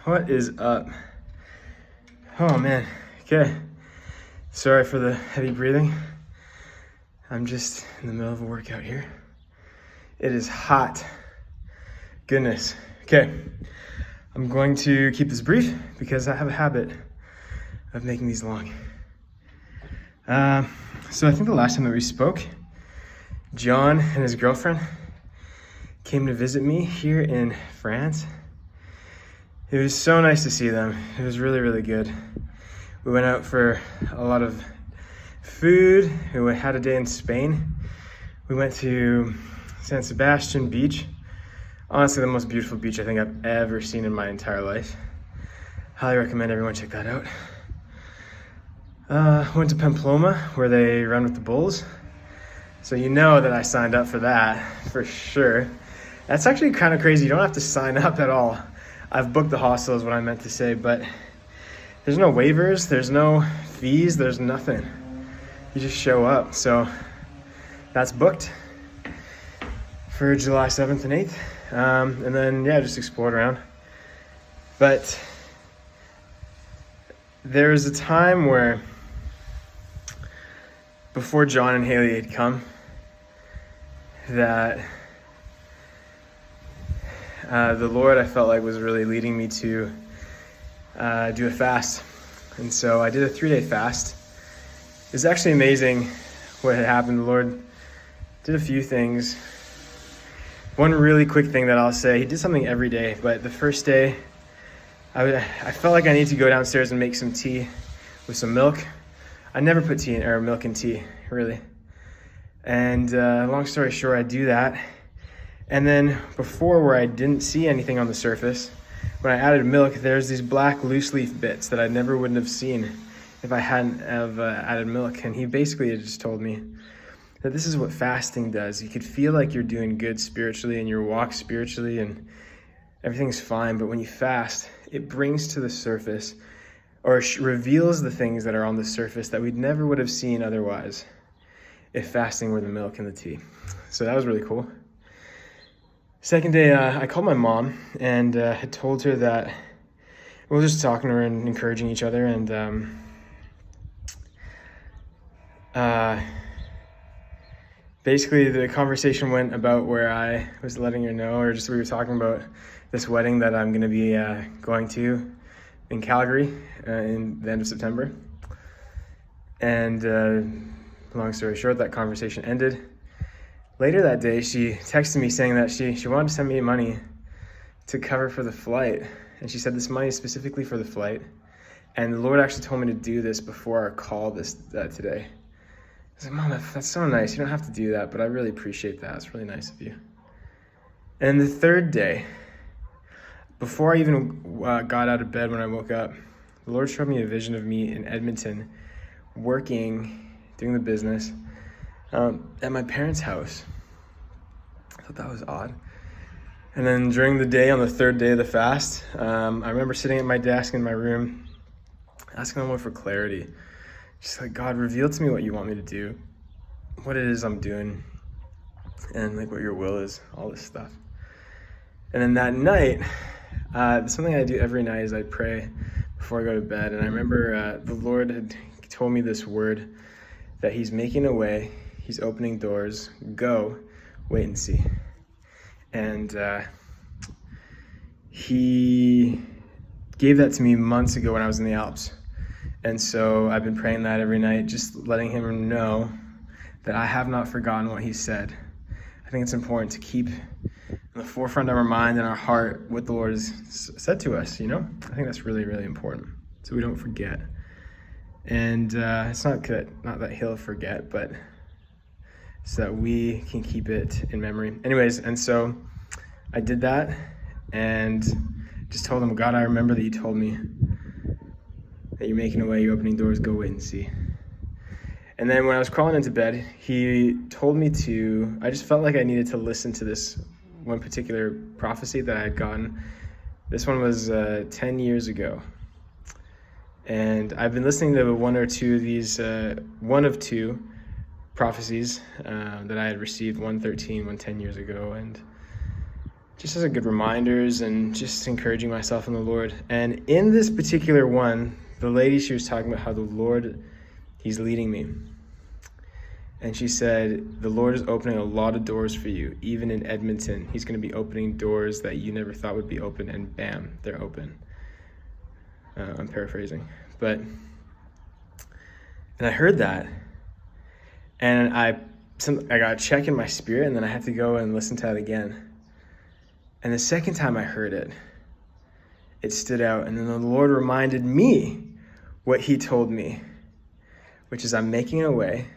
What is up? Oh man, okay. Sorry for the heavy breathing. I'm just in the middle of a workout here. It is hot. Goodness. Okay, I'm going to keep this brief because I have a habit of making these long. So I think the last time that we spoke, John and his girlfriend came to visit me here in France. It was so nice to see them. It was really, really good. We went out for a lot of food. We had a day in Spain. We went to San Sebastian Beach. Honestly, the most beautiful beach I think I've ever seen in my entire life. Highly recommend everyone check that out. Went to Pamplona where they run with the bulls. So you know that I signed up for that, for sure. That's actually kind of crazy. You don't have to sign up at all. I've booked the hostel is what I meant to say, but there's no waivers, there's no fees, there's nothing. You just show up. So that's booked for July 7th and 8th. And then, yeah, just explored around. But there was a time where before John and Haley had come that the Lord, I felt like, was really leading me to do a fast. And so I did a 3-day fast. It was actually amazing what had happened. The Lord did a few things. One really quick thing that I'll say, he did something every day, but the first day, I felt like I needed to go downstairs and make some tea with some milk. I never put milk in tea, really. And long story short, I do that. And then before, where I didn't see anything on the surface, when I added milk, there's these black loose leaf bits that I never wouldn't have seen if I hadn't have added milk. And he basically just told me that this is what fasting does. You could feel like you're doing good spiritually and your walk spiritually and everything's fine. But when you fast, it brings to the surface or reveals the things that are on the surface that we never would have seen otherwise if fasting were the milk and the tea. So that was really cool. Second day, I called my mom and had told her that we were just talking to her and encouraging each other. And basically the conversation went about where I was letting her know, or just we were talking about this wedding that I'm going to be going to in Calgary in the end of September. And long story short, that conversation ended. Later that day, she texted me saying that she wanted to send me money to cover for the flight. And she said this money is specifically for the flight. And the Lord actually told me to do this before our call today. I was like, Mom, that's so nice. You don't have to do that, but I really appreciate that. It's really nice of you. And the third day, before I even got out of bed when I woke up, the Lord showed me a vision of me in Edmonton working, doing the business, at my parents' house. I thought that was odd. And then during the day, on the third day of the fast, I remember sitting at my desk in my room, asking the Lord for clarity. Just like, God, reveal to me what you want me to do, what it is I'm doing, and like what your will is, all this stuff. And then that night, something I do every night is I pray before I go to bed. And I remember the Lord had told me this word, that he's making a way, he's opening doors, go, wait and see. And he gave that to me months ago when I was in the Alps. And so I've been praying that every night, just letting him know that I have not forgotten what he said. I think it's important to keep in the forefront of our mind and our heart what the Lord has said to us, you know? I think that's really, really important, so we don't forget. And it's not that he'll forget, but so that we can keep it in memory. Anyways, and so I did that and just told him, God, I remember that you told me that you're making a way, you're opening doors, go wait and see. And then when I was crawling into bed, he told me I just felt like I needed to listen to this one particular prophecy that I had gotten. This one was 10 years ago. And I've been listening to one of two prophecies that I had received, one 10 years ago, and just as a good reminders and just encouraging myself in the Lord. And in this particular one, the lady, she was talking about how the Lord, he's leading me. And she said, the Lord is opening a lot of doors for you, even in Edmonton. He's going to be opening doors that you never thought would be open, and bam, they're open. I'm paraphrasing. And I heard that, and I got a check in my spirit, and then I had to go and listen to that again. And the second time I heard it, it stood out, and then the Lord reminded me what he told me, which is I'm making a way,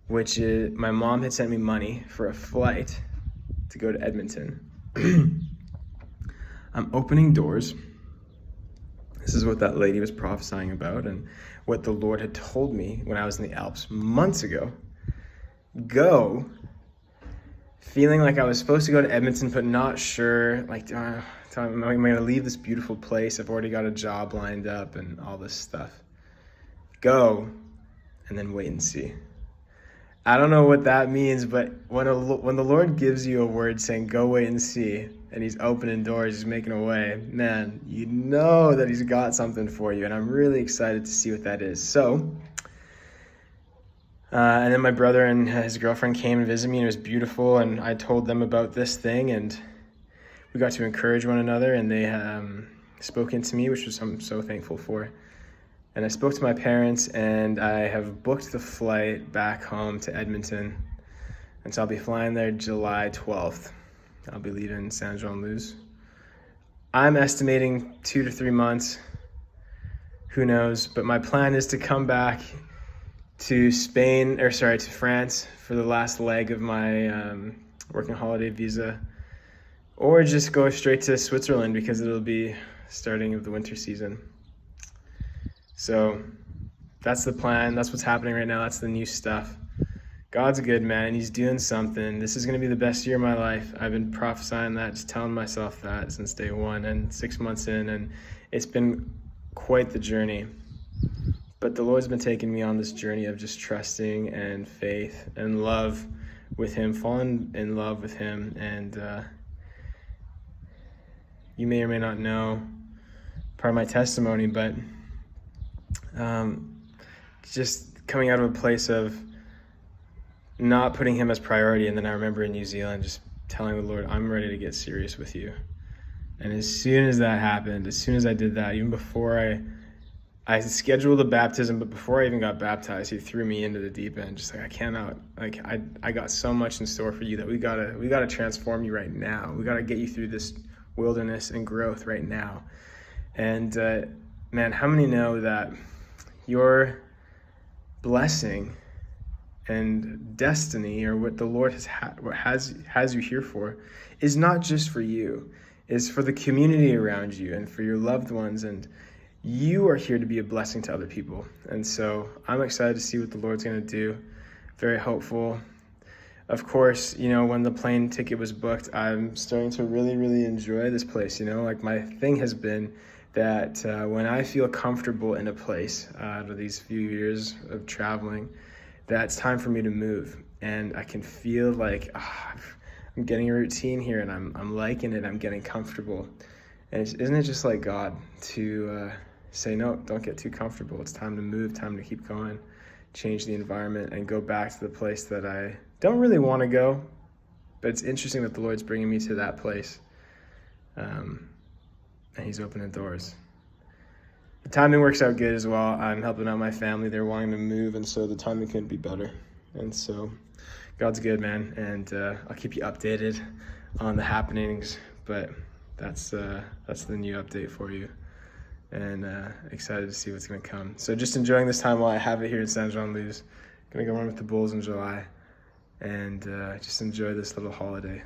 which is my mom had sent me money for a flight to go to Edmonton. I'm opening doors. This is what that lady was prophesying about and what the Lord had told me when I was in the Alps months ago. Go, feeling like I was supposed to go to Edmonton, but not sure, like, am I going to leave this beautiful place? I've already got a job lined up and all this stuff. Go, and then wait and see. I don't know what that means, but when the Lord gives you a word saying, go wait and see, and he's opening doors, he's making a way, man, you know that he's got something for you, and I'm really excited to see what that is. So, and then my brother and his girlfriend came and visited me, and it was beautiful, and I told them about this thing, and we got to encourage one another, and they spoke into me, which I'm so thankful for. And I spoke to my parents, and I have booked the flight back home to Edmonton. And so I'll be flying there July 12th. I'll be leaving Saint Jean-Luz. I'm estimating 2 to 3 months. Who knows? But my plan is to come back to France for the last leg of my working holiday visa. Or just go straight to Switzerland because it'll be starting of the winter season. So that's the plan. That's what's happening right now. That's the new stuff. God's good, man. He's doing something. This is going to be the best year of my life. I've been prophesying that, just telling myself that since day one and 6 months in. And it's been quite the journey. But the Lord's been taking me on this journey of just trusting and faith and love with him, falling in love with him. And you may or may not know part of my testimony, but just coming out of a place of not putting him as priority. And then I remember in New Zealand just telling the Lord, I'm ready to get serious with you. And as soon as that happened, as soon as I did that, even before I scheduled the baptism, but before I even got baptized, he threw me into the deep end. Just like, I cannot, like, I got so much in store for you that we gotta transform you right now. We gotta get you through this wilderness and growth right now. And man, how many know that your blessing and destiny, or what the Lord has you here for, is not just for you, is for the community around you and for your loved ones, and you are here to be a blessing to other people. And so I'm excited to see what the Lord's going to do. Very hopeful. Of course, when the plane ticket was booked, I'm starting to really, really enjoy this place. Like my thing has been that when I feel comfortable in a place out of these few years of traveling, that it's time for me to move. And I can feel like I'm getting a routine here, and I'm liking it. I'm getting comfortable. And isn't it just like God to say, no, don't get too comfortable. It's time to move, time to keep going, change the environment, and go back to the place that I don't really want to go. But it's interesting that the Lord's bringing me to that place. And he's opening doors. The timing works out good as well. I'm helping out my family. They're wanting to move, and so the timing couldn't be better. And so God's good, man. And I'll keep you updated on the happenings. But that's the new update for you. And excited to see what's going to come. So just enjoying this time while I have it here in Saint Jean-Luz. Going to go run with the Bulls in July. And just enjoy this little holiday.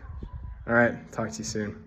All right. Talk to you soon.